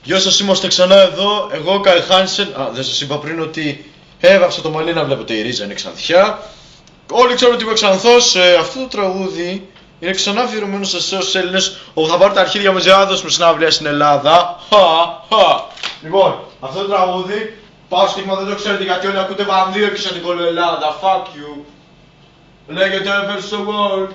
Γεια σας, είμαστε ξανά εδώ. Εγώ, Καϊ Χάνσεν. Δεν σας είπα πριν ότι έβαψα το μαλλί, να βλέπετε η ρίζα είναι ξανθιά. Όλοι ξέρουν ότι είμαι ξανθός. Αυτό το τραγούδι είναι ξανά αφιερωμένο σε εσάς Έλληνες, όπου θα πάρω τα αρχίδια μου για να δώσουμε συναυλία στην Ελλάδα. Λοιπόν, αυτό το τραγούδι, πάω στίγμα, δεν το ξέρετε γιατί όλοι ακούτε βανδύο και σαν την κολοελλάδα. Fuck you. Λέγεται Ever So World.